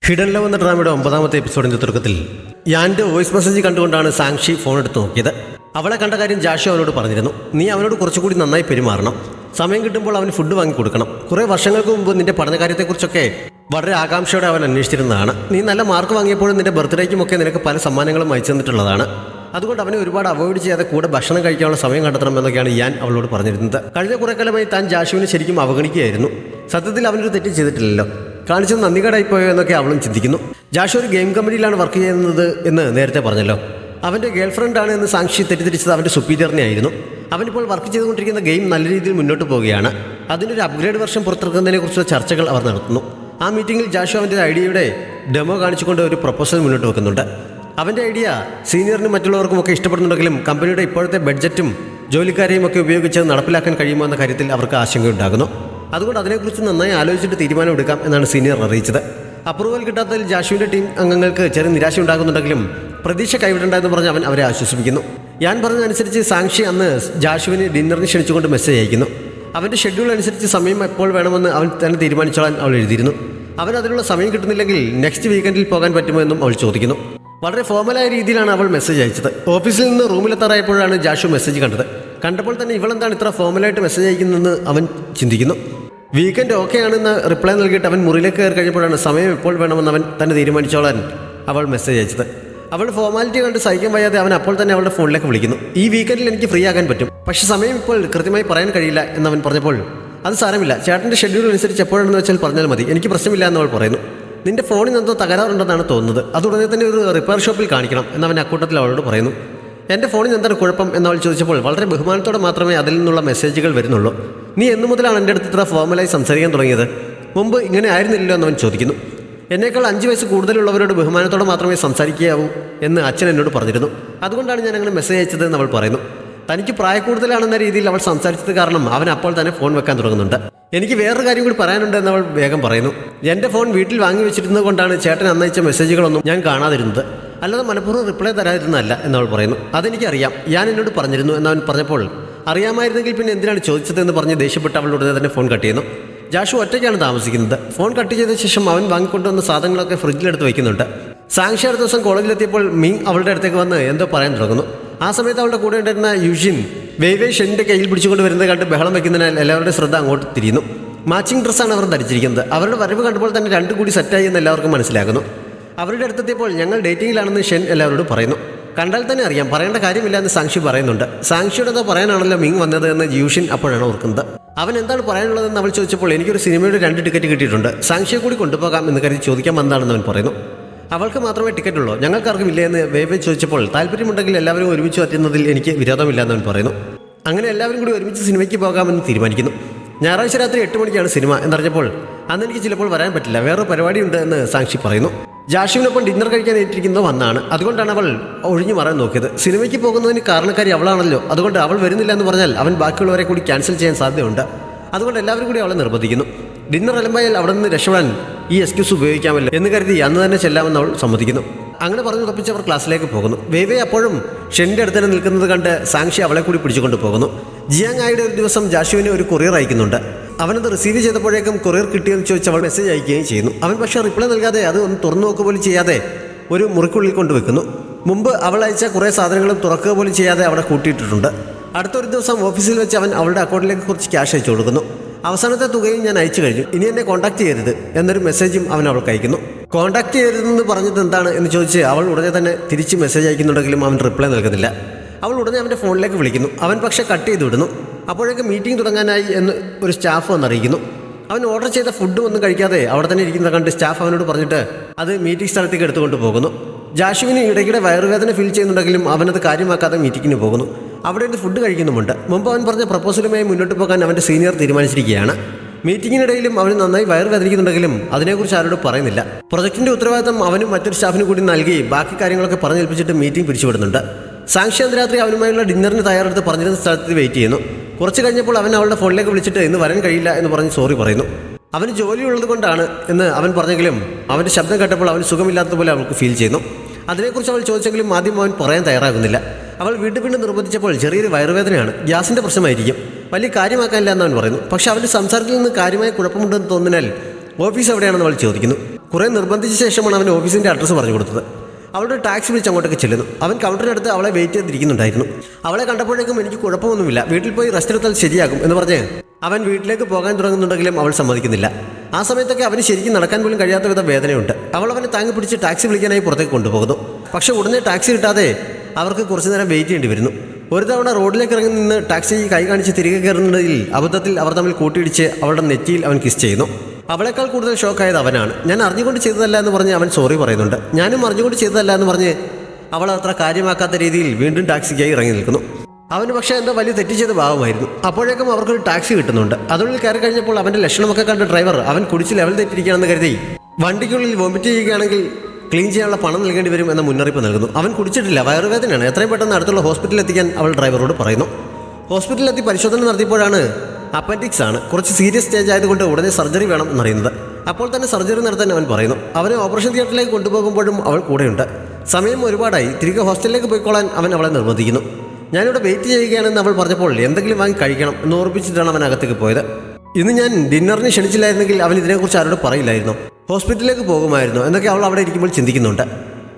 Hidden love എന്ന ഡ്രാമയുടെ 9ാമത്തെ എപ്പിസോഡിന്റെ തുടക്കത്തിൽ യാന്റെ voice message കണ്ടുകൊണ്ടാണ് സാങ്ഷി ഫോൺ എടുത്ത് നോക്കിയത്. അവളെ കണ്ട കാര്യം ജാഷു അവനോട് പറഞ്ഞിരുന്നു. നീ അവനോട് കുറച്ചുകൂടി നന്നായി പെരുമാറണം, സമയം കിട്ടുമ്പോൾ അവന് ഫുഡ് വാങ്ങി കൊടുക്കണം. കുറേ വർഷങ്ങൾക്ക് മുമ്പ് നിന്റെ പഠനകാര്യത്തെക്കുറിച്ചൊക്കെ വളരെ ആകാംക്ഷയോടെ അവൻ അന്വേഷിച്ചിരുന്നതാണ്. നീ നല്ല മാർക്ക് വാങ്ങിയപ്പോഴും നിന്റെ ബർത്ത്ഡേക്കുമൊക്കെ നിനക്ക് പല സമ്മാനങ്ങളും അയച്ചു തന്നിട്ടുള്ളതാണ്. അതുകൊണ്ട് അവനെ ഒരുപാട് അവോയ്ഡ് ചെയ്യാതെ കൂടെ ഭക്ഷണം കഴിക്കാനുള്ള സമയം കണ്ടെത്തണം എന്നൊക്കെയാണ് യാൻ അവളോട് പറഞ്ഞിരുന്നത്. കഴിഞ്ഞ കുറേ കാലമായി താൻ ജാഷുവിനെ ശരിക്കും അവഗണിക്കുകയായിരുന്നു. സത്യത്തിൽ അവനൊരു തെറ്റ് ചെയ്തിട്ടില്ലല്ലോ, കാണിച്ചത് നന്ദികേടായിപ്പോയോ എന്നൊക്കെ അവളും ചിന്തിക്കുന്നു. ജാഷു ഒരു ഗെയിം കമ്പനിയിലാണ് വർക്ക് ചെയ്യുന്നത് എന്ന് നേരത്തെ പറഞ്ഞല്ലോ. അവൻ്റെ ഗേൾഫ്രണ്ടാണ് എന്ന് സാക്ഷി തെറ്റിദ്ധരിച്ചത് അവൻ്റെ സുപ്പീരിയറിനെ ആയിരുന്നു. അവനിപ്പോൾ വർക്ക് ചെയ്തുകൊണ്ടിരിക്കുന്ന ഗെയിം നല്ല രീതിയിൽ മുന്നോട്ട് പോവുകയാണ്. അതിൻ്റെ ഒരു അപ്ഗ്രേഡ് വെർഷൻ പുറത്തിറക്കുന്നതിനെക്കുറിച്ചുള്ള ചർച്ചകൾ അവർ നടത്തുന്നു. ആ മീറ്റിംഗിൽ ജാഷു അവൻ്റെ ഐഡിയയുടെ ഡെമോ കാണിച്ചുകൊണ്ട് ഒരു പ്രൊപ്പോസൽ മുന്നോട്ട് വെക്കുന്നുണ്ട്. അവൻ്റെ ഐഡിയ സീനിയറിനും മറ്റുള്ളവർക്കുമൊക്കെ ഇഷ്ടപ്പെടുന്നുണ്ടെങ്കിലും കമ്പനിയുടെ ഇപ്പോഴത്തെ ബഡ്ജറ്റും ജോലിക്കാരെയും ഒക്കെ ഉപയോഗിച്ച് നടപ്പിലാക്കാൻ കഴിയുമോ എന്ന കാര്യത്തിൽ അവർക്ക് ആശങ്കയുണ്ടാകുന്നു. അതുകൊണ്ട് അതിനെക്കുറിച്ച് നന്നായി ആലോചിച്ചിട്ട് തീരുമാനമെടുക്കാം എന്നാണ് സീനിയർ അറിയിച്ചത്. അപ്രൂവൽ കിട്ടാത്തതിൽ ജാഷുവിൻ്റെ ടീം അംഗങ്ങൾക്ക് ചെറിയ നിരാശ ഉണ്ടാകുന്നുണ്ടെങ്കിലും പ്രതീക്ഷ കൈവിടേണ്ട എന്ന് പറഞ്ഞ് അവൻ അവരെ ആശ്വസിപ്പിക്കുന്നു. ഞാൻ പറഞ്ഞതനുസരിച്ച് സാക്ഷി അന്ന് ജാഷുവിന് ഡിന്നറിന് ക്ഷണിച്ചുകൊണ്ട് മെസ്സേജ് അയക്കുന്നു. അവൻ്റെ ഷെഡ്യൂൾ അനുസരിച്ച് സമയം എപ്പോൾ വേണമെന്ന് അവൻ തന്നെ തീരുമാനിച്ചോളാൻ അവൾ എഴുതിയിരുന്നു. അവൻ അതിനുള്ള സമയം കിട്ടുന്നില്ലെങ്കിൽ നെക്സ്റ്റ് വീക്കെൻഡിൽ പോകാൻ പറ്റുമോ എന്നും അവൾ ചോദിക്കുന്നു. വളരെ ഫോർമലായ രീതിയിലാണ് അവൾ മെസ്സേജ് അയച്ചത്. ഓഫീസിൽ നിന്ന് റൂമിലെത്താറായപ്പോഴാണ് ജാഷു മെസ്സേജ് കണ്ടപ്പോൾ തന്നെ ഇവളെന്താണ് ഇത്ര ഫോർമലായിട്ട് മെസ്സേജ് അയക്കുന്നതെന്ന് അവൻ ചിന്തിക്കുന്നു. വീക്കെൻഡ് ഓക്കെ ആണെന്ന് റിപ്ലൈ നൽകിയിട്ട് അവൻ മുറിയിലേക്ക് കയറി കഴിഞ്ഞപ്പോഴാണ് സമയം എപ്പോൾ വേണമെന്ന് അവൻ തന്നെ തീരുമാനിച്ചോളാൻ അവൾ മെസ്സേജ് അയച്ചത്. അവളുടെ ഫോർമാലിറ്റി കണ്ട് സഹിക്കാൻ വയ്യാതെ അവൻ അപ്പോൾ തന്നെ അവളുടെ ഫോണിലേക്ക് വിളിക്കുന്നു. ഈ വീക്കെൻഡിൽ എനിക്ക് ഫ്രീ ആകാൻ പറ്റും, പക്ഷേ സമയം ഇപ്പോൾ കൃത്യമായി പറയാൻ കഴിയില്ല എന്നവൻ പറഞ്ഞപ്പോൾ അത് സാരമില്ല, ചേട്ടൻ്റെ ഷെഡ്യൂൾ അനുസരിച്ച് എപ്പോഴാണെന്ന് വെച്ചാൽ പറഞ്ഞാൽ മതി, എനിക്ക് പ്രശ്നമില്ല എന്നവൾ പറയുന്നു. നിന്റെ ഫോണിൽ എന്തോ തകരാറുണ്ടെന്നാണ് തോന്നുന്നത്, അതുടനെ തന്നെ ഒരു റിപ്പയർ ഷോപ്പിൽ കാണിക്കണം എന്നവൻ അക്കൂട്ടത്തിൽ അവളോട് പറയുന്നു. എൻ്റെ ഫോണിൽ എന്താണ് കുഴപ്പം എന്നവൾ ചോദിച്ചപ്പോൾ വളരെ ബഹുമാനത്തോടെ മാത്രമേ അതിൽ നിന്നുള്ള മെസ്സേജുകൾ വരുന്നുള്ളൂ. നീ എന്നു മുതലാണ് എൻ്റെ അടുത്ത് ഇത്ര ഫോർമലായി സംസാരിക്കാൻ തുടങ്ങിയത്? മുമ്പ് ഇങ്ങനെ ആയിരുന്നില്ലല്ലോ എന്നവൻ ചോദിക്കുന്നു. എന്നേക്കാൾ 5 വയസ്സ് കൂടുതലുള്ളവരോട് ബഹുമാനത്തോടെ മാത്രമേ സംസാരിക്കാവൂ എന്ന് അച്ഛൻ എന്നോട് പറഞ്ഞിരുന്നു, അതുകൊണ്ടാണ് ഞാൻ അങ്ങനെ മെസ്സേജ് അയച്ചത് എന്ന് അവൾ പറയുന്നു. തനിക്ക് പ്രായക്കൂടുതലാണെന്ന രീതിയിൽ അവൾ സംസാരിച്ചത് കാരണം അവൻ അപ്പോൾ തന്നെ ഫോൺ വെക്കാൻ തുടങ്ങുന്നുണ്ട്. എനിക്ക് വേറൊരു കാര്യം കൂടി പറയാനുണ്ട് എന്നവൾ വേഗം പറയുന്നു. എൻ്റെ ഫോൺ വീട്ടിൽ വാങ്ങി വെച്ചിരുന്നത് കൊണ്ടാണ് ചേട്ടൻ അന്നയച്ച മെസ്സേജുകളൊന്നും ഞാൻ കാണാതിരുന്നത്, അല്ലാതെ മനഃപൂർവ്വം റിപ്ലൈ തരാതിരുന്നതല്ല എന്നവൾ പറയുന്നു. അതെനിക്കറിയാം, ഞാൻ എന്നോട് പറഞ്ഞിരുന്നു എന്നവൻ പറഞ്ഞപ്പോൾ അറിയാമായിരുന്നെങ്കിൽ പിന്നെ എന്തിനാണ് ചോദിച്ചതെന്ന് പറഞ്ഞ് ദേഷ്യപ്പെട്ട് അവൾ ഉടനെ തന്നെ ഫോൺ കട്ട് ചെയ്യുന്നു. ജാഷു ഒറ്റയ്ക്കാണ് താമസിക്കുന്നത്. ഫോൺ കട്ട് ചെയ്ത ശേഷം അവൻ വാങ്ങിക്കൊണ്ടുവന്ന സാധനങ്ങളൊക്കെ ഫ്രിഡ്ജിലെടുത്ത് വയ്ക്കുന്നുണ്ട്. സാങ്ഷി അടുത്ത ദിവസം കോളേജിലെത്തിയപ്പോൾ മിങ് അവളുടെ അടുത്തേക്ക് വന്ന് എന്തോ പറയാൻ തുടങ്ങുന്നു. ആ സമയത്ത് അവളുടെ കൂടെ ഉണ്ടായിരുന്ന യുഷിൻ വേവേ ഷെന്നിൻ്റെ കയ്യിൽ പിടിച്ചുകൊണ്ട് വരുന്നത് കണ്ട് ബഹളം വയ്ക്കുന്നതിനാൽ എല്ലാവരുടെ ശ്രദ്ധ അങ്ങോട്ട് തിരിയുന്നു. മാച്ചിങ് ഡ്രസ്സാണ് അവർ ധരിച്ചിരിക്കുന്നത്. അവരുടെ വരവ് കണ്ടപ്പോൾ തന്നെ രണ്ടും കൂടി സെറ്റായി എന്ന് എല്ലാവർക്കും മനസ്സിലാകുന്നു. അവരുടെ അടുത്തെത്തിയപ്പോൾ ഞങ്ങൾ ഡേറ്റിങ്ങിലാണെന്ന് ഷെൻ എല്ലാവരോടും പറയുന്നു. കണ്ടാൽ തന്നെ അറിയാം, പറയേണ്ട കാര്യമില്ല എന്ന് സാങ്ഷി പറയുന്നുണ്ട്. സാങ്ഷിയുടെ എന്താ പറയാനാണല്ലോ മിങ് വന്നത് എന്ന് യൂഷിൻ അപ്പോഴാണ് ഓർക്കുന്നത്. അവൻ എന്താണ് പറയാനുള്ളതെന്ന് അവൾ ചോദിച്ചപ്പോൾ എനിക്കൊരു സിനിമയുടെ 2 ടിക്കറ്റ് കിട്ടിയിട്ടുണ്ട്, സാങ്ഷിയെ കൂടി കൊണ്ടുപോകാം എന്ന് കരുതി ചോദിക്കാൻ വന്നതാണെന്ന് അവൻ പറയുന്നു. അവൾക്ക് മാത്രമേ ടിക്കറ്റ് ഉള്ളൂ, ഞങ്ങൾക്കാർക്കും ഇല്ല എന്ന് വേവേ ചോദിച്ചപ്പോൾ താല്പര്യമുണ്ടെങ്കിൽ എല്ലാവരും ഒരുമിച്ച് പറ്റുന്നതിൽ എനിക്ക് വിരോധമില്ല എന്നവൻ പറയുന്നു. അങ്ങനെ എല്ലാവരും കൂടി ഒരുമിച്ച് സിനിമയ്ക്ക് പോകാമെന്ന് തീരുമാനിക്കുന്നു. ഞായറാഴ്ച രാത്രി 8 മണിക്കാണ് സിനിമ എന്നറിഞ്ഞപ്പോൾ അന്ന് എനിക്ക് ചിലപ്പോൾ വരാൻ പറ്റില്ല, വേറൊരു പരിപാടിയുണ്ട് എന്ന് സാക്ഷി പറയുന്നു. ജാഷുവിനൊപ്പം ഡിന്നർ കഴിക്കാൻ ഏറ്റിരിക്കുന്നത് വന്നാണ്, അതുകൊണ്ടാണ് അവൾ ഒഴിഞ്ഞു മാറാൻ നോക്കിയത്. സിനിമയ്ക്ക് പോകുന്നതിന് കാരണക്കാരി അവളാണല്ലോ, അതുകൊണ്ട് അവൾ വരുന്നില്ല എന്ന് പറഞ്ഞാൽ അവൻ ബാക്കിയുള്ളവരെ കൂടി ക്യാൻസൽ ചെയ്യാൻ സാധ്യതയുണ്ട്. അതുകൊണ്ട് എല്ലാവരും കൂടി അവളെ നിർബന്ധിക്കുന്നു. ഡിന്നർ അലമ്പായാൽ അവിടെ നിന്ന് രക്ഷപ്പെടാൻ ഈ എക്സ്ക്യൂസ് ഉപയോഗിക്കാമല്ലോ എന്ന് കരുതി അന്ന് തന്നെ ചെല്ലാമെന്ന് അവൾ സമ്മതിക്കുന്നു. അങ്ങനെ പറഞ്ഞു തപ്പിച്ച് അവർ ക്ലാസ്സിലേക്ക് പോകുന്നു. വേവേ അപ്പോഴും ഷെന്നിൻ്റെ അടുത്ത് തന്നെ നിൽക്കുന്നത് കണ്ട് സാങ്ഷി അവളെ കൂടി പിടിച്ചുകൊണ്ട് പോകുന്നു. ജിയാങ് ആയുടെ ഒരു ദിവസം ജാഷുവിന് ഒരു കൊറിയർ അയക്കുന്നുണ്ട്. അവനത് റിസീവ് ചെയ്തപ്പോഴേക്കും കൊറിയർ കിട്ടിയെന്ന് ചോദിച്ച് അവൾ മെസ്സേജ് അയക്കുകയും ചെയ്യുന്നു. അവൻ പക്ഷേ റിപ്ലൈ നൽകാതെ അത് ഒന്ന് തുറന്നു നോക്കുക പോലും ചെയ്യാതെ ഒരു മുറിക്കുള്ളിൽ കൊണ്ടുവെക്കുന്നു. മുമ്പ് അവൾ അയച്ച കുറേ സാധനങ്ങളും തുറക്കുക പോലും ചെയ്യാതെ അവിടെ കൂട്ടിയിട്ടിട്ടുണ്ട്. അടുത്തൊരു ദിവസം ഓഫീസിൽ വെച്ച് അവൻ അവളുടെ അക്കൗണ്ടിലേക്ക് കുറച്ച് ക്യാഷ് അയച്ചു കൊടുക്കുന്നു. അവസാനത്തെ തുകയും ഞാൻ അയച്ചു കഴിഞ്ഞു, ഇനി എന്നെ കോൺടാക്ട് ചെയ്യരുത് എന്നൊരു മെസ്സേജും അവൻ അവൾക്ക് അയക്കുന്നു. കോൺടാക്ട് ചെയ്യരുതെന്ന് പറഞ്ഞത് എന്താണ് എന്ന് ചോദിച്ച് അവൾ ഉടനെ തന്നെ തിരിച്ച് മെസ്സേജ് അയക്കുന്നുണ്ടെങ്കിലും അവൻ റിപ്ലൈ നൽകുന്നില്ല. അവൾ ഉടനെ അവൻ്റെ ഫോണിലേക്ക് വിളിക്കുന്നു. അവൻ പക്ഷേ കട്ട് ചെയ്ത് വിടുന്നു. അപ്പോഴേക്കും മീറ്റിംഗ് തുടങ്ങാനായി എന്ന് ഒരു സ്റ്റാഫ് വന്നറിയിക്കുന്നു. അവൻ ഓർഡർ ചെയ്ത ഫുഡും ഒന്നും കഴിക്കാതെ അവിടെ തന്നെ ഇരിക്കുന്നത് കണ്ട് സ്റ്റാഫ് അവനോട് പറഞ്ഞിട്ട് അത് മീറ്റിംഗ് സ്ഥലത്തേക്ക് എടുത്തുകൊണ്ട് പോകുന്നു. ജാഷുവിന് ഇടയ്ക്കിടെ വയറുവേദന ഫീൽ ചെയ്യുന്നുണ്ടെങ്കിലും അവനത് കാര്യമാക്കാതെ മീറ്റിങ്ങിന് പോകുന്നു. അവിടെ നിന്ന് ഫുഡ് കഴിക്കുന്നുമുണ്ട്. മുമ്പ് അവൻ പറഞ്ഞ പ്രപ്പോസലുമായി മുന്നോട്ട് പോകാൻ അവൻ്റെ സീനിയർ തീരുമാനിച്ചിരിക്കുകയാണ്. മീറ്റിങ്ങിനിടയിലും അവന് നന്നായി വയറുവേദനിക്കുന്നുണ്ടെങ്കിലും അതിനെക്കുറിച്ച് ആരോടും പറയുന്നില്ല. പ്രൊജക്ടിൻ്റെ ഉത്തരവാദിത്തം അവനും മറ്റൊരു സ്റ്റാഫിന് കൂടി നൽകി ബാക്കി കാര്യങ്ങളൊക്കെ പറഞ്ഞേൽപ്പിച്ചിട്ട് മീറ്റിംഗ് പിരിച്ചുവിടുന്നുണ്ട്. സാങ്ഷി അന്ന് രാത്രി അവനുമായുള്ള ഡിന്നറിന് തയ്യാറെടുത്ത് പറഞ്ഞിരുന്ന സ്ഥലത്ത് വെയിറ്റ് ചെയ്യുന്നു. കുറച്ച് കഴിഞ്ഞപ്പോൾ അവൻ അവളുടെ ഫോണിലേക്ക് വിളിച്ചിട്ട് ഇന്ന് വരാൻ കഴിയില്ല എന്ന് പറഞ്ഞ് സോറി പറയുന്നു. അവന് ജോലിയുള്ളത് കൊണ്ടാണ് എന്ന് അവൻ പറഞ്ഞെങ്കിലും അവൻ്റെ ശബ്ദം കേട്ടപ്പോൾ അവന് സുഖമില്ലാത്തതുപോലെ അവൾക്ക് ഫീൽ ചെയ്യുന്നു. അതിനെക്കുറിച്ച് അവൾ ചോദിച്ചെങ്കിലും ആദ്യം അവൻ പറയാൻ തയ്യാറാകുന്നില്ല. അവൾ വീണ്ടും നിർബന്ധിച്ചപ്പോൾ ചെറിയൊരു വയറുവേദനയാണ്, ഗ്യാസിൻ്റെ പ്രശ്നമായിരിക്കും, വലിയ കാര്യമാക്കാനില്ല എന്നവൻ പറയുന്നു. പക്ഷെ അവൻ്റെ സംസാരത്തിൽ നിന്ന് കാര്യമായ കുഴപ്പമുണ്ടെന്ന് തോന്നിനാൽ ഓഫീസ് എവിടെയാണെന്ന് അവൾ ചോദിക്കുന്നു. കുറേ നിർബന്ധിച്ച ശേഷമാണ് അവൻ ഓഫീസിൻ്റെ അഡ്രസ്സ് പറഞ്ഞു കൊടുത്തത്. അവളുടെ ടാക്സി വിളിച്ച് അങ്ങോട്ടേക്ക് ചെല്ലുന്നു. അവൻ കൗണ്ടറിനടുത്ത് അവളെ വെയിറ്റ് ചെയ്തിരിക്കുന്നുണ്ടായിരുന്നു. അവളെ കണ്ടപ്പോഴേക്കും എനിക്ക് കുഴപ്പമൊന്നുമില്ല, വീട്ടിൽ പോയി റെസ്റ്റ് എടുത്താൽ ശരിയാകും എന്ന് പറഞ്ഞ് അവൻ വീട്ടിലേക്ക് പോകാൻ തുടങ്ങുന്നുണ്ടെങ്കിലും അവൾ സമ്മതിക്കുന്നില്ല. ആ സമയത്തൊക്കെ അവന് ശരിക്കും നടക്കാൻ പോലും കഴിയാത്ത വിധ വേദനയുണ്ട്. അവൾ അവനെ താങ്ങി പിടിച്ച് ടാക്സി വിളിക്കാനായി പുറത്തേക്ക് കൊണ്ടുപോകുന്നു. പക്ഷേ ഉടനെ ടാക്സി കിട്ടാതെ അവർക്ക് കുറച്ചു നേരം വെയിറ്റ് ചെയ്യേണ്ടി വരുന്നു. ഒരു തവണ റോഡിലേക്ക് ഇറങ്ങി നിന്ന് ടാക്സി കൈ കാണിച്ച് തിരികെ കയറുന്നതിൽ അബദ്ധത്തിൽ അവർ തമ്മിൽ കൂട്ടിയിടിച്ച് അവളുടെ നെറ്റിയിൽ അവൻ കിസ് ചെയ്യുന്നു. അവളെക്കാൾ കൂടുതൽ ഷോക്കായത് അവനാണ്. ഞാൻ അറിഞ്ഞുകൊണ്ട് ചെയ്തതല്ല എന്ന് പറഞ്ഞ് അവൻ സോറി പറയുന്നുണ്ട്. ഞാനും അറിഞ്ഞുകൊണ്ട് ചെയ്തതല്ല എന്ന് പറഞ്ഞ് അവൾ അത്ര കാര്യമാക്കാത്ത രീതിയിൽ വീണ്ടും ടാക്സിക്കായി ഇറങ്ങി നിൽക്കുന്നു. അവന് പക്ഷേ എന്തോ വലിയ തെറ്റ് ചെയ്ത ഭാവമായിരുന്നു. അപ്പോഴേക്കും അവർക്കൊരു ടാക്സി കിട്ടുന്നുണ്ട്. അതുള്ളിൽ കയറി കഴിഞ്ഞപ്പോൾ അവൻ്റെ ലക്ഷണമൊക്കെ കണ്ട ഡ്രൈവർ അവൻ കുടിച്ച് ലെവൽ തെറ്റിരിക്കുകയാണെന്ന് കരുതി വണ്ടിക്കുള്ളിൽ വോമിറ്റ് ചെയ്യുകയാണെങ്കിൽ ക്ലീൻ ചെയ്യാനുള്ള പണം നൽകേണ്ടി വരും എന്ന മുന്നറിയിപ്പ് നൽകുന്നു. അവൻ കുടിച്ചിട്ടില്ല, വയറുവേദനയാണ്, എത്രയും പെട്ടെന്ന് അടുത്തുള്ള ഹോസ്പിറ്റലിൽ എത്തിക്കാൻ അവൾ ഡ്രൈവറോട് പറയുന്നു. ഹോസ്പിറ്റലിലെത്തി പരിശോധന നടത്തിയപ്പോഴാണ് അപ്പൻഡിക്സ് ആണ്, കുറച്ച് സീരിയസ് സ്റ്റേജ് ആയതുകൊണ്ട് ഉടനെ സർജറി വേണം എന്നറിയുന്നത്. അപ്പോൾ തന്നെ സർജറി നടത്താൻ അവൻ പറയുന്നു. അവനെ ഓപ്പറേഷൻ തിയേറ്ററിലേക്ക് കൊണ്ടുപോകുമ്പോഴും അവൾ കൂടെയുണ്ട്. സമയം ഒരുപാടായി, തിരികെ ഹോസ്റ്റലിലേക്ക് പോയിക്കോളാൻ അവൻ അവളെ നിർബന്ധിക്കുന്നു. ഞാനിവിടെ വെയിറ്റ് ചെയ്യുകയാണെന്ന് അവൾ പറഞ്ഞപ്പോൾ എന്തെങ്കിലും വാങ്ങി കഴിക്കണം എന്ന് ഓർപ്പിച്ചിട്ടാണ് അവൻ അകത്തേക്ക് പോയത്. ഇന്ന് ഞാൻ ഡിന്നറിന് ക്ഷണിച്ചില്ലായിരുന്നെങ്കിൽ അവൻ ഇതിനെക്കുറിച്ച് ആരോട് പറയില്ലായിരുന്നു, ഹോസ്പിറ്റലിലേക്ക് പോകുമായിരുന്നു എന്നൊക്കെ അവൾ അവിടെ ഇരിക്കുമ്പോൾ ചിന്തിക്കുന്നുണ്ട്.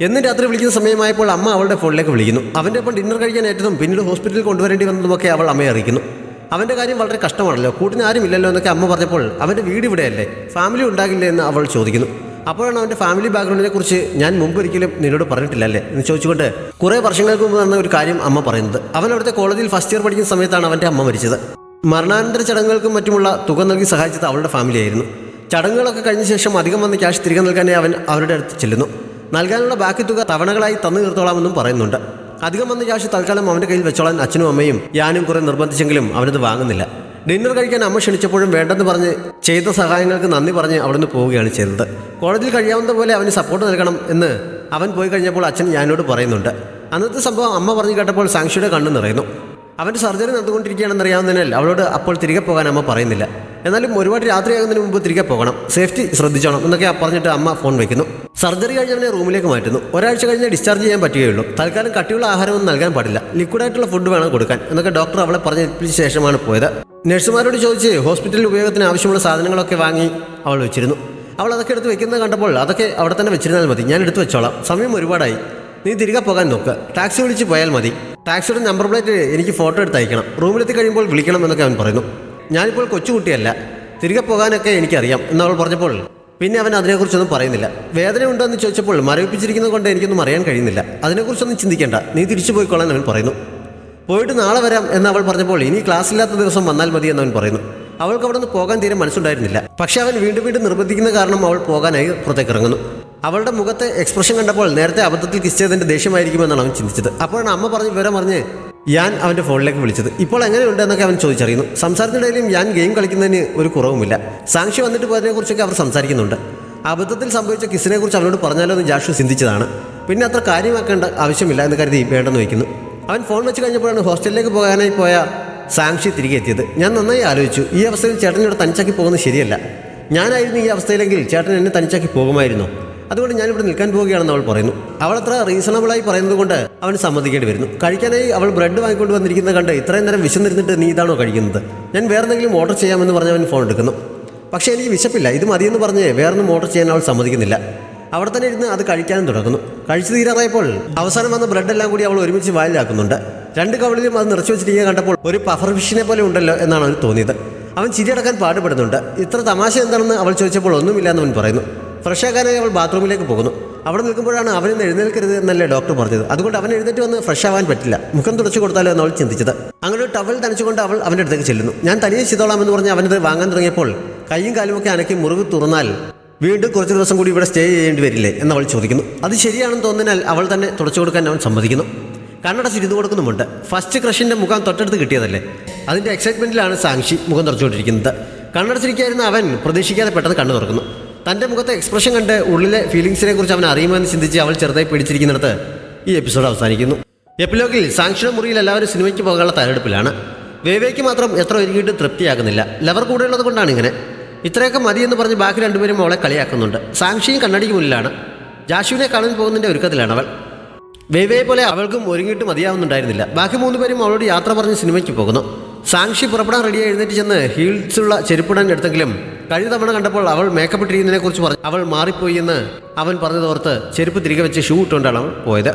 എന്നും രാത്രി വിളിക്കുന്ന സമയമായപ്പോൾ അമ്മ അവളുടെ ഫോണിലേക്ക് വിളിക്കുന്നു. അവൻ്റെ ഒപ്പം ഡിന്നർ കഴിക്കാൻ ഏറ്റതും പിന്നീട് ഹോസ്പിറ്റലിൽ കൊണ്ടുവരേണ്ടി വന്നതുമൊക്കെ അവൾ അമ്മയെ അറിയിക്കുന്നു. അവൻ്റെ കാര്യം വളരെ കഷ്ടമാണല്ലോ, കൂട്ടിന് ആരുമില്ലല്ലോ എന്നൊക്കെ അമ്മ പറഞ്ഞപ്പോൾ അവൻ്റെ വീട് ഇവിടെയല്ലേ, ഫാമിലി ഉണ്ടാകില്ലേ എന്ന് അവൾ ചോദിക്കുന്നു. അപ്പോഴാണ് അവൻ്റെ ഫാമിലി ബാക്ക്ഗ്രൗണ്ടിനെ കുറിച്ച് ഞാൻ മുമ്പ് ഒരിക്കലും നിന്നോട് പറഞ്ഞിട്ടില്ലല്ലേ എന്ന് ചോദിച്ചുകൊണ്ട് കുറേ വർഷങ്ങൾക്ക് മുമ്പ് നടന്ന ഒരു കാര്യം അമ്മ പറയുന്നത്. അവൻ അവിടുത്തെ കോളേജിൽ ഫസ്റ്റ് ഇയർ പഠിക്കുന്ന സമയത്താണ് അവൻ്റെ അമ്മ മരിച്ചത്. മരണാനന്തര ചടങ്ങുകൾക്കും മറ്റുമുള്ള തുക നൽകി സഹായിച്ചത് അവളുടെ ഫാമിലിയായിരുന്നു. ചടങ്ങുകളൊക്കെ കഴിഞ്ഞ ശേഷം അധികം വന്ന് ക്യാഷ് തിരികെ നൽകാനേ അവൻ അവരുടെ അടുത്ത് ചെല്ലുന്നു. നൽകാനുള്ള ബാക്കി തുക തവണകളായി തന്നു തീർത്തോളാമെന്നും പറയുന്നുണ്ട്. അധികം വന്ന ക്യാഷ് തൽക്കാലം അവൻ്റെ കയ്യിൽ വെച്ചോളാൻ അച്ഛനും അമ്മയും ഞാനും കുറേ നിർബന്ധിച്ചെങ്കിലും അവനത് വാങ്ങുന്നില്ല. ഡിന്നർ കഴിക്കാൻ അമ്മ ക്ഷണിച്ചപ്പോഴും വേണ്ടെന്ന് പറഞ്ഞ് ചെയ്ത സഹായങ്ങൾക്ക് നന്ദി പറഞ്ഞ് അവിടുന്ന് പോവുകയാണ് ചെയ്തത്. കോളേജിൽ കഴിയാവുന്ന പോലെ അവന് സപ്പോർട്ട് നൽകണം എന്ന് അവൻ പോയി കഴിഞ്ഞപ്പോൾ അച്ഛൻ ഞാനോട് പറയുന്നുണ്ട്. അന്നത്തെ സംഭവം അമ്മ പറഞ്ഞു കേട്ടപ്പോൾ സാങ്ഷിയുടെ കണ്ണ് നിറയുന്നു. അവൻ്റെ സർജറി നടന്നുകൊണ്ടിരിക്കുകയാണെന്നറിയാവുന്നതിനാൽ അവളോട് അപ്പോൾ തിരികെ പോകാൻ അമ്മ പറയുന്നില്ല. എന്നാലും ഒരുപാട് രാത്രിയാകുന്നതിന് മുമ്പ് തിരികെ പോകണം, സേഫ്റ്റി ശ്രദ്ധിച്ചോണം എന്നൊക്കെ പറഞ്ഞിട്ട് അമ്മ ഫോൺ വയ്ക്കുന്നു. സർജറി കഴിഞ്ഞവനെ റൂമിലേക്ക് മാറ്റുന്നു. ഒരാഴ്ച കഴിഞ്ഞ് ഡിസ്ചാർജ് ചെയ്യാൻ പറ്റുകയുള്ളൂ. തൽക്കാലം കട്ടിയുള്ള ആഹാരമൊന്നും നൽകാൻ പാടില്ല, ലിക്വിഡായിട്ടുള്ള ഫുഡ് വേണം കൊടുക്കാൻ എന്നൊക്കെ ഡോക്ടർ അവളെ പറഞ്ഞേൽപ്പിച്ച ശേഷമാണ് പോയത്. നഴ്സുമാരോട് ചോദിച്ച് ഹോസ്പിറ്റലിൽ ഉപയോഗത്തിന് ആവശ്യമുള്ള സാധനങ്ങളൊക്കെ വാങ്ങി അവൾ വെച്ചിരുന്നു. അവൾ അതൊക്കെ എടുത്ത് വെക്കുന്നത് കണ്ടപ്പോൾ അതൊക്കെ അവിടെ തന്നെ വെച്ചിരുന്നാൽ മതി, ഞാൻ എടുത്ത് വെച്ചോളാം, സമയം ഒരുപാടായി, നീ തിരികെ പോകാൻ നോക്കുക, ടാക്സി വിളിച്ച് പോയാൽ മതി, ടാക്സിയുടെ നമ്പർ പ്ലേറ്റ് എനിക്ക് ഫോട്ടോ എടുത്ത് അയക്കണം, റൂമിലെത്തി കഴിയുമ്പോൾ വിളിക്കണം എന്നൊക്കെ അവൻ പറയുന്നു. ഞാനിപ്പോൾ കൊച്ചുകുട്ടിയല്ല, തിരികെ പോകാനൊക്കെ എനിക്കറിയാം എന്നവൾ പറഞ്ഞപ്പോൾ പിന്നെ അവൻ അതിനെക്കുറിച്ചൊന്നും പറയുന്നില്ല. വേദന ഉണ്ടോ എന്ന് ചോദിച്ചപ്പോൾ മരവിപ്പിച്ചിരിക്കുന്നത് കൊണ്ട് എനിക്കൊന്നും അറിയാൻ കഴിയുന്നില്ല, അതിനെക്കുറിച്ചൊന്നും ചിന്തിക്കേണ്ട, നീ തിരിച്ചു പോയിക്കൊള്ളാൻ അവൻ പറയുന്നു. പോയിട്ട് നാളെ വരാം എന്ന് അവൾ പറഞ്ഞപ്പോൾ ഇനി ക്ലാസ് ഇല്ലാത്ത ദിവസം വന്നാൽ മതി എന്നവൻ പറയുന്നു. അവൾക്ക് അവിടെ നിന്ന് പോകാൻ തീരെ മനസ്സുണ്ടായിരുന്നില്ല. പക്ഷെ അവൻ വീണ്ടും വീണ്ടും നിർബന്ധിക്കുന്ന കാരണം അവൾ പോകാനായി പുറത്തേക്ക് ഇറങ്ങുന്നു. അവളുടെ മുഖത്തെ എക്സ്പ്രഷൻ കണ്ടപ്പോൾ നേരത്തെ അബദ്ധത്തിൽ കിസ് ചെയ്തതിൻ്റെ ദേഷ്യമായിരിക്കുമെന്നാണ് അവൻ ചിന്തിച്ചത്. അപ്പോഴാണ് അമ്മ പറഞ്ഞ് വിവരം പറഞ്ഞ് ഞാൻ അവൻ്റെ ഫോണിലേക്ക് വിളിച്ചത്. ഇപ്പോൾ എങ്ങനെയുണ്ട് എന്നൊക്കെ അവൻ ചോദിച്ചറിയുന്നു. സംസാരത്തിനിടയിലും ഞാൻ ഗെയിം കളിക്കുന്നതിന് ഒരു കുറവുമില്ല. സാക്ഷി വന്നിട്ട് പോയതിനെക്കുറിച്ചൊക്കെ അവർ സംസാരിക്കുന്നുണ്ട്. അബദ്ധത്തിൽ സംഭവിച്ച കിസിനെ കുറിച്ച് അവനോട് പറഞ്ഞാലോ എന്ന് ജാഷു ചിന്തിച്ചതാണ്. പിന്നെ അത്ര കാര്യമാക്കേണ്ട ആവശ്യമില്ല എന്ന് കരുതി വേണ്ടെന്ന് വയ്ക്കുന്നു. അവൻ ഫോൺ വെച്ച് കഴിഞ്ഞപ്പോഴാണ് ഹോസ്റ്റലിലേക്ക് പോകാനായി പോയ സാക്ഷി തിരികെ എത്തിയത്. ഞാൻ നന്നായി ആലോചിച്ചു, ഈ അവസ്ഥയിൽ ചേട്ടനോട് തനിച്ചാക്കി പോകുന്നത് ശരിയല്ല. ഞാനായിരുന്നു ഈ അവസ്ഥയിലെങ്കിൽ ചേട്ടൻ എന്നെ തനിച്ചാക്കി പോകുമായിരുന്നു. അതുകൊണ്ട് ഞാനിവിടെ നിൽക്കാൻ പോവുകയാണെന്ന് അവൾ പറയുന്നു. അവൾ അത്ര റീസണബിളായി പറയുന്നത് കൊണ്ട് അവന് സമ്മതിക്കേണ്ടി വരുന്നു. കഴിക്കാനായി അവൾ ബ്രെഡ് വാങ്ങിക്കൊണ്ട് വന്നിരിക്കുന്നത് കണ്ട് ഇത്രയും നേരം വിശന്നിരുന്നിട്ട് നീ ഇതാണോ കഴിക്കുന്നത്, ഞാൻ വേറെ എന്തെങ്കിലും ഓർഡർ ചെയ്യാമെന്ന് പറഞ്ഞ് അവൻ ഫോൺ എടുക്കുന്നു. പക്ഷേ എനിക്ക് വിശപ്പില്ല, ഇത് മതിയെന്ന് പറഞ്ഞ് വേറൊന്നും ഓർഡർ ചെയ്യാൻ അവൾ സമ്മതിക്കുന്നില്ല. അവിടെ തന്നെ ഇരുന്ന് അത് കഴിക്കാനും തുടങ്ങുന്നു. കഴിച്ചു തീരാറായപ്പോൾ അവസാനം വന്ന ബ്രെഡെല്ലാം കൂടി അവൾ ഒരുമിച്ച് വായിലാക്കുന്നുണ്ട്. രണ്ട് കവളിലും അത് നിറച്ചു വെച്ചിരിക്കുക കണ്ടപ്പോൾ ഒരു പഫർ ഫിഷിനെ പോലെ ഉണ്ടല്ലോ എന്നാണ് അവന് തോന്നിയത്. അവൻ ചിരിയടക്കാൻ പാടുപെടുന്നുണ്ട്. ഇത്ര തമാശ എന്താണെന്ന് അവൾ ചോദിച്ചപ്പോൾ ഒന്നുമില്ല എന്ന് അവൻ പറയുന്നു. ഫ്രഷ് ആക്കാനായി അവൾ ബാത്റൂമിലേക്ക് പോകുന്നു. അവിടെ നിൽക്കുമ്പോഴാണ് അവനിന്ന് എഴുന്നേൽക്കരുത് എന്നല്ലേ ഡോക്ടർ പറഞ്ഞത്. അതുകൊണ്ട് അവൻ എഴുന്നേറ്റ് വന്ന് ഫ്രഷ് ആവാൻ പറ്റില്ല, മുഖം തുടച്ചു കൊടുത്താലോ എന്ന് അവൾ ചിന്തിച്ചത്. അങ്ങനെ ഒരു ടവൽ തനിച്ചുകൊണ്ട് അവൾ അവൻ്റെ അടുത്തേക്ക് ചെല്ലുന്നു. ഞാൻ തനിയെ ചെയ്തോളാമെന്ന് പറഞ്ഞ് അവനത് വാങ്ങാൻ തുടങ്ങിയപ്പോൾ കൈയും കാലുമൊക്കെ അനക്കി മുറിവ് തുറന്നാൽ വീണ്ടും കുറച്ച് ദിവസം കൂടി ഇവിടെ സ്റ്റേ ചെയ്യേണ്ടി വരില്ലേ എന്നവൾ ചോദിക്കുന്നു. അത് ശരിയാണെന്ന് തോന്നിയാൽ അവൾ തന്നെ തുടച്ചു കൊടുക്കാൻ അവൻ സമ്മതിക്കുന്നു. കണ്ണടച്ച് ഇരുന്ന് കൊടുക്കുന്നുമുണ്ട്. ഫസ്റ്റ് ക്രഷിൻ്റെ മുഖം തൊട്ടടുത്ത് കിട്ടിയതല്ലേ, അതിൻ്റെ എക്സൈറ്റ്മെൻറ്റിലാണ് സാക്ഷി മുഖം തുറച്ചുകൊണ്ടിരിക്കുന്നത്. കണ്ണടച്ചിരിക്കായിരുന്ന അവൻ പ്രതീക്ഷിക്കാതെ പെട്ടെന്ന് കണ്ണു തുറക്കുന്നു. തൻ്റെ മുഖത്തെ എക്സ്പ്രഷൻ കണ്ട് ഉള്ളിലെ ഫീലിങ്സിനെ കുറിച്ച് അവൻ അറിയുമെന്ന് ചിന്തിച്ച് അവൾ ചെറുതായി പിടിച്ചിരിക്കുന്നിടത്ത് ഈ എപ്പിസോഡ് അവസാനിക്കുന്നു. എപ്പിലോഗിൽ സാങ്ഷിയുടെ മുറിയിൽ എല്ലാവരും സിനിമയ്ക്ക് പോകാനുള്ള തയ്യാറെടുപ്പിലാണ്. വേവേക്ക് മാത്രം എത്ര ഒരുങ്ങിയിട്ട് തൃപ്തിയാകുന്നില്ല. ലവർ കൂടെയുള്ളത് കൊണ്ടാണ് ഇങ്ങനെ. ഇത്രയൊക്കെ മതിയെന്ന് പറഞ്ഞ് ബാക്കി രണ്ടുപേരും അവളെ കളിയാക്കുന്നുണ്ട്. സാങ്ഷിയും കണ്ണടിക്ക് മുന്നിലാണ്. ജാഷുവിനെ കാണാൻ പോകുന്നതിൻ്റെ ഒരുക്കത്തിലാണ് അവൾ. വേവയെ പോലെ അവൾക്കും ഒരുങ്ങിയിട്ട് മതിയാവുന്നുണ്ടായിരുന്നില്ല. ബാക്കി മൂന്ന് പേരും അവളോട് യാത്ര പറഞ്ഞ് സിനിമയ്ക്ക് പോകുന്നു. സാക്ഷി പുറപ്പെടാൻ റെഡിയായി എഴുന്നേറ്റ് ചെന്ന് ഹീൽസുള്ള ചെരുപ്പിടാൻ എടുത്തെങ്കിലും കഴിഞ്ഞ തവണ കണ്ടപ്പോൾ അവൾ മേക്കപ്പ് ഇട്ടിരിക്കുന്നതിനെ കുറിച്ച് പറഞ്ഞു അവൾ മാറിപ്പോയി എന്ന് അവൻ പറഞ്ഞതോർത്ത് ചെരുപ്പ് തിരികെ വെച്ച് ഷൂ ഇട്ടുകൊണ്ടാണ് അവൾ പോയത്.